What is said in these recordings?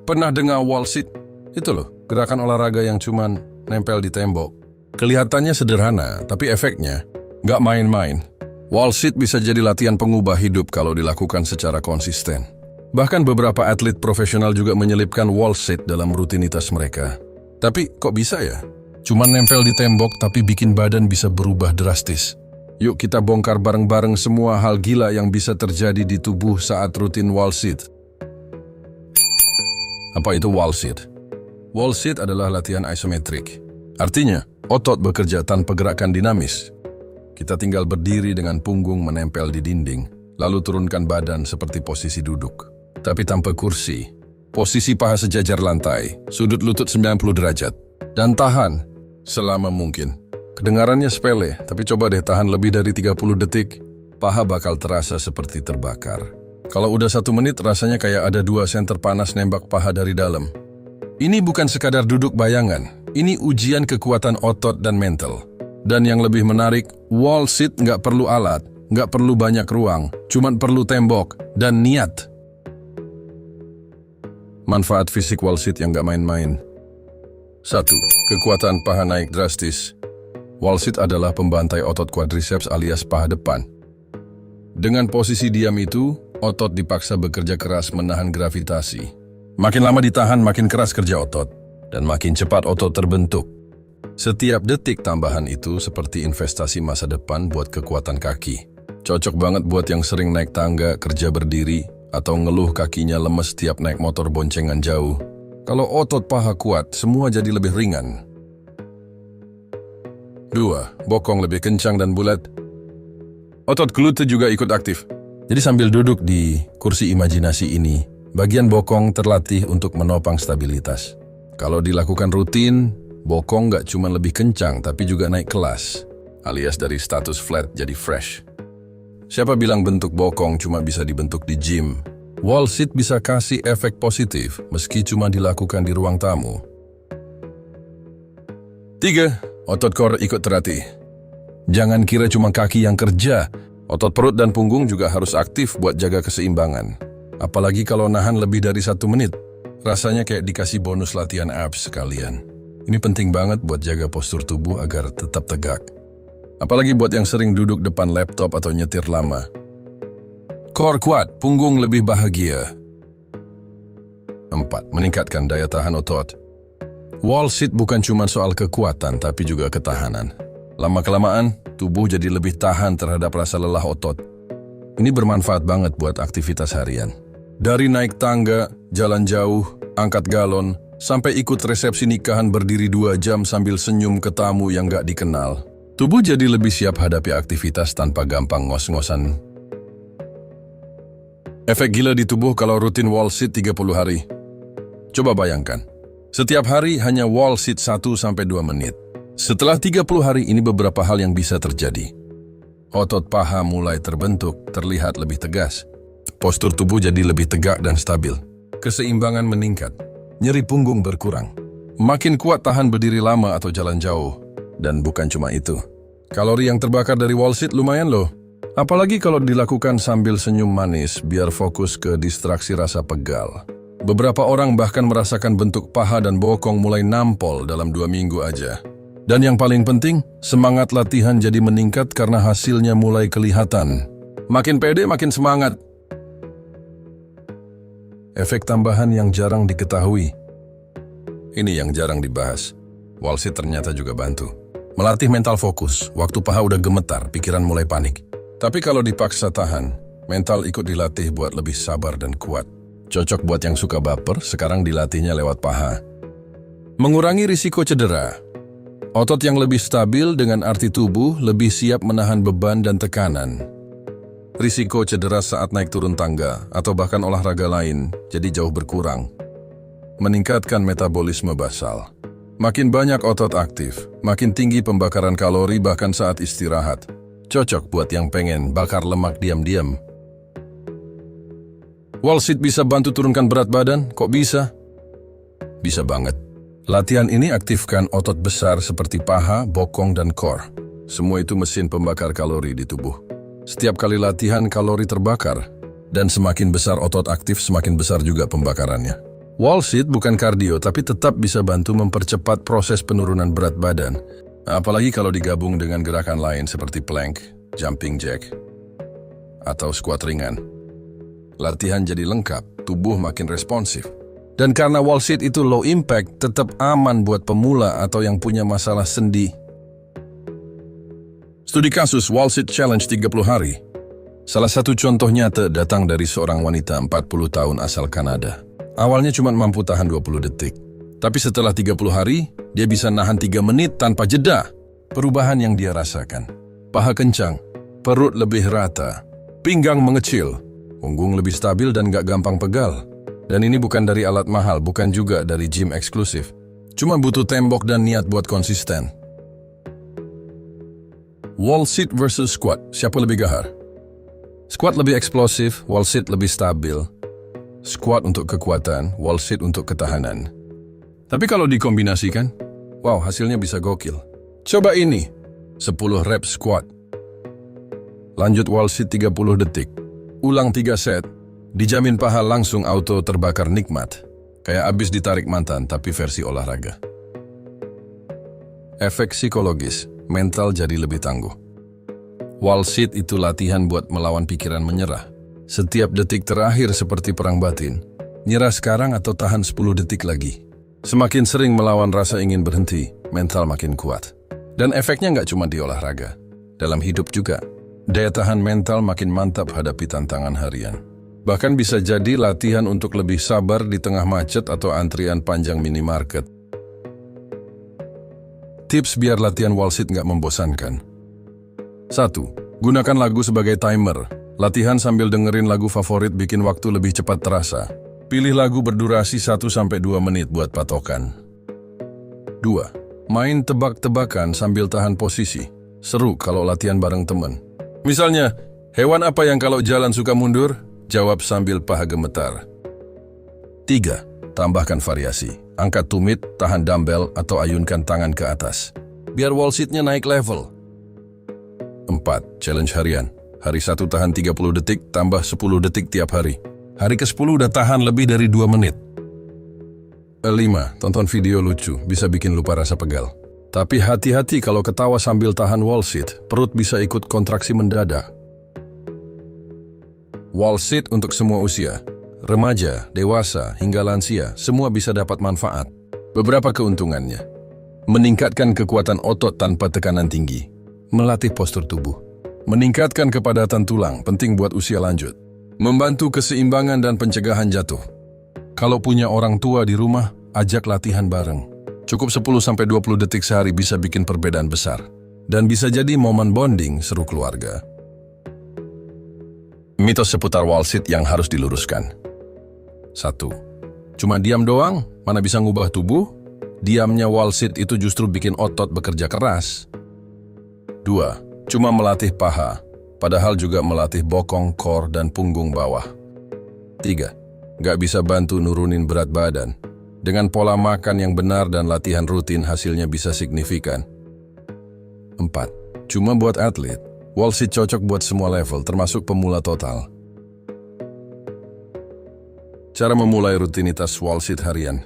Pernah dengar wall sit? Itu loh, gerakan olahraga yang cuman nempel di tembok. Kelihatannya sederhana, tapi efeknya nggak main-main. Wall sit bisa jadi latihan pengubah hidup kalau dilakukan secara konsisten. Bahkan beberapa atlet profesional juga menyelipkan wall sit dalam rutinitas mereka. Tapi kok bisa ya? Cuman nempel di tembok tapi bikin badan bisa berubah drastis. Yuk kita bongkar bareng-bareng semua hal gila yang bisa terjadi di tubuh saat rutin wall sit. Apa itu wall sit? Wall sit adalah latihan isometrik. Artinya, otot bekerja tanpa gerakan dinamis. Kita tinggal berdiri dengan punggung menempel di dinding, lalu turunkan badan seperti posisi duduk. Tapi tanpa kursi. Posisi paha sejajar lantai, sudut lutut 90 derajat. Dan tahan selama mungkin. Kedengarannya sepele, tapi coba deh tahan lebih dari 30 detik. Paha bakal terasa seperti terbakar. Kalau udah 1 menit, rasanya kayak ada 2 senter panas nembak paha dari dalam. Ini bukan sekadar duduk bayangan. Ini ujian kekuatan otot dan mental. Dan yang lebih menarik, wall sit nggak perlu alat, nggak perlu banyak ruang, cuman perlu tembok dan niat. Manfaat fisik wall sit yang nggak main-main. 1. Kekuatan paha naik drastis. Wall sit adalah pembantai otot quadriceps alias paha depan. Dengan posisi diam itu, otot dipaksa bekerja keras menahan gravitasi. Makin lama ditahan, makin keras kerja otot. Dan makin cepat otot terbentuk. Setiap detik tambahan itu seperti investasi masa depan buat kekuatan kaki. Cocok banget buat yang sering naik tangga, kerja berdiri, atau ngeluh kakinya lemes setiap naik motor boncengan jauh. Kalau otot paha kuat, semua jadi lebih ringan. 2. Bokong lebih kencang dan bulat. Otot glute juga ikut aktif. Jadi sambil duduk di kursi imajinasi ini, bagian bokong terlatih untuk menopang stabilitas. Kalau dilakukan rutin, bokong nggak cuma lebih kencang tapi juga naik kelas, alias dari status flat jadi fresh. Siapa bilang bentuk bokong cuma bisa dibentuk di gym? Wall sit bisa kasih efek positif meski cuma dilakukan di ruang tamu. 3. Otot core ikut terlatih. Jangan kira cuma kaki yang kerja. Otot perut dan punggung juga harus aktif buat jaga keseimbangan. Apalagi kalau nahan lebih dari 1 menit. Rasanya kayak dikasih bonus latihan abs sekalian. Ini penting banget buat jaga postur tubuh agar tetap tegak. Apalagi buat yang sering duduk depan laptop atau nyetir lama. Core kuat, punggung lebih bahagia. 4. Meningkatkan daya tahan otot. Wall sit bukan cuma soal kekuatan tapi juga ketahanan. Lama-kelamaan, tubuh jadi lebih tahan terhadap rasa lelah otot. Ini bermanfaat banget buat aktivitas harian. Dari naik tangga, jalan jauh, angkat galon, sampai ikut resepsi nikahan berdiri 2 jam sambil senyum ke tamu yang gak dikenal. Tubuh jadi lebih siap hadapi aktivitas tanpa gampang ngos-ngosan. Efek gila di tubuh kalau rutin wall sit 30 hari. Coba bayangkan, setiap hari hanya wall sit 1-2 menit. Setelah 30 hari ini beberapa hal yang bisa terjadi. Otot paha mulai terbentuk, terlihat lebih tegas. Postur tubuh jadi lebih tegak dan stabil. Keseimbangan meningkat. Nyeri punggung berkurang. Makin kuat tahan berdiri lama atau jalan jauh. Dan bukan cuma itu. Kalori yang terbakar dari wall sit lumayan loh. Apalagi kalau dilakukan sambil senyum manis biar fokus ke distraksi rasa pegal. Beberapa orang bahkan merasakan bentuk paha dan bokong mulai nampol dalam 2 minggu aja. Dan yang paling penting, semangat latihan jadi meningkat karena hasilnya mulai kelihatan. Makin pede, makin semangat. Efek tambahan yang jarang diketahui. Ini yang jarang dibahas. Wall sit ternyata juga bantu. Melatih mental fokus, waktu paha udah gemetar, pikiran mulai panik. Tapi kalau dipaksa tahan, mental ikut dilatih buat lebih sabar dan kuat. Cocok buat yang suka baper, sekarang dilatihnya lewat paha. Mengurangi risiko cedera. Otot yang lebih stabil dengan arti tubuh lebih siap menahan beban dan tekanan. Risiko cedera saat naik turun tangga atau bahkan olahraga lain jadi jauh berkurang. Meningkatkan metabolisme basal. Makin banyak otot aktif, makin tinggi pembakaran kalori bahkan saat istirahat. Cocok buat yang pengen bakar lemak diam-diam. Wall sit bisa bantu turunkan berat badan? Kok bisa? Bisa banget. Latihan ini aktifkan otot besar seperti paha, bokong, dan core. Semua itu mesin pembakar kalori di tubuh. Setiap kali latihan kalori terbakar, dan semakin besar otot aktif, semakin besar juga pembakarannya. Wall sit bukan kardio, tapi tetap bisa bantu mempercepat proses penurunan berat badan. Apalagi kalau digabung dengan gerakan lain seperti plank, jumping jack, atau squat ringan. Latihan jadi lengkap, tubuh makin responsif. Dan karena wall sit itu low impact, tetap aman buat pemula atau yang punya masalah sendi. Studi kasus Wall Sit Challenge 30 hari. Salah satu contoh nyata datang dari seorang wanita 40 tahun asal Kanada. Awalnya cuma mampu tahan 20 detik. Tapi setelah 30 hari, dia bisa nahan 3 menit tanpa jeda. Perubahan yang dia rasakan. Paha kencang, perut lebih rata, pinggang mengecil, punggung lebih stabil dan gak gampang pegal. Dan ini bukan dari alat mahal, bukan juga dari gym eksklusif. Cuma butuh tembok dan niat buat konsisten. Wall sit versus squat, siapa lebih gahar? Squat lebih eksplosif, wall sit lebih stabil. Squat untuk kekuatan, wall sit untuk ketahanan. Tapi kalau dikombinasikan, wow, hasilnya bisa gokil. Coba ini, 10 rep squat. Lanjut wall sit 30 detik. Ulang 3 set, dijamin paha langsung auto terbakar nikmat. Kayak abis ditarik mantan tapi versi olahraga. Efek psikologis, mental jadi lebih tangguh. Wall sit itu latihan buat melawan pikiran menyerah. Setiap detik terakhir seperti perang batin. Nyerah sekarang atau tahan 10 detik lagi. Semakin sering melawan rasa ingin berhenti, mental makin kuat. Dan efeknya nggak cuma di olahraga. Dalam hidup juga. Daya tahan mental makin mantap hadapi tantangan harian. Bahkan bisa jadi latihan untuk lebih sabar di tengah macet atau antrian panjang minimarket. Tips biar latihan wall sit nggak membosankan. 1. Gunakan lagu sebagai timer. Latihan sambil dengerin lagu favorit bikin waktu lebih cepat terasa. Pilih lagu berdurasi 1-2 menit buat patokan. 2. Main tebak-tebakan sambil tahan posisi. Seru kalau latihan bareng teman. Misalnya, hewan apa yang kalau jalan suka mundur? Jawab sambil paha gemetar. 3. Tambahkan variasi. Angkat tumit, tahan dumbbell, atau ayunkan tangan ke atas. Biar wall sit-nya naik level. 4. Challenge harian. Hari 1 tahan 30 detik, tambah 10 detik tiap hari. Hari ke-10 udah tahan lebih dari 2 menit. 5. Tonton video lucu, bisa bikin lupa rasa pegal. Tapi hati-hati kalau ketawa sambil tahan wall sit, perut bisa ikut kontraksi mendadak. Wall sit untuk semua usia. Remaja, dewasa, hingga lansia, semua bisa dapat manfaat. Beberapa keuntungannya. Meningkatkan kekuatan otot tanpa tekanan tinggi. Melatih postur tubuh. Meningkatkan kepadatan tulang, penting buat usia lanjut. Membantu keseimbangan dan pencegahan jatuh. Kalau punya orang tua di rumah, ajak latihan bareng. Cukup 10-20 detik sehari bisa bikin perbedaan besar. Dan bisa jadi momen bonding seru keluarga. Mitos seputar wall sit yang harus diluruskan. 1. Cuma diam doang, mana bisa ngubah tubuh? Diamnya wall sit itu justru bikin otot bekerja keras. 2. Cuma melatih paha, padahal juga melatih bokong, core, dan punggung bawah. 3. Gak bisa bantu nurunin berat badan. Dengan pola makan yang benar dan latihan rutin hasilnya bisa signifikan. 4. Cuma buat atlet. Wall sit cocok buat semua level, termasuk pemula total. Cara memulai rutinitas wall sit harian.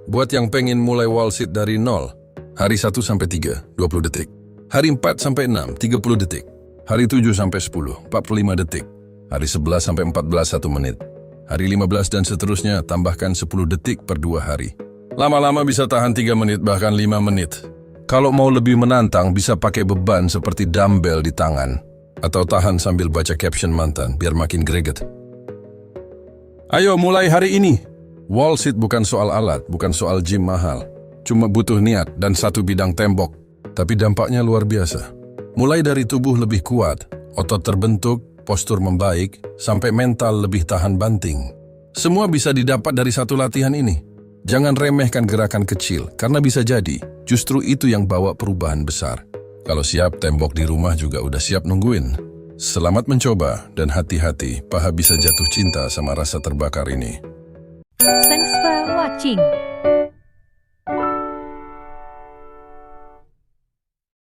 Buat yang pengen mulai wall sit dari 0, hari 1-3, 20 detik. Hari 4-6, 30 detik. Hari 7-10, 45 detik. Hari 11-14, 1 menit. Hari 15 dan seterusnya, tambahkan 10 detik per 2 hari. Lama-lama bisa tahan 3 menit, bahkan 5 menit. Kalau mau lebih menantang, bisa pakai beban seperti dumbbell di tangan. Atau tahan sambil baca caption mantan, biar makin greget. Ayo mulai hari ini. Wall sit bukan soal alat, bukan soal gym mahal. Cuma butuh niat dan satu bidang tembok. Tapi dampaknya luar biasa. Mulai dari tubuh lebih kuat, otot terbentuk, postur membaik, sampai mental lebih tahan banting. Semua bisa didapat dari satu latihan ini. Jangan remehkan gerakan kecil, karena bisa jadi justru itu yang bawa perubahan besar. Kalau siap, tembok di rumah juga udah siap nungguin. Selamat mencoba, dan hati-hati, paha bisa jatuh cinta sama rasa terbakar ini. Thanks for watching.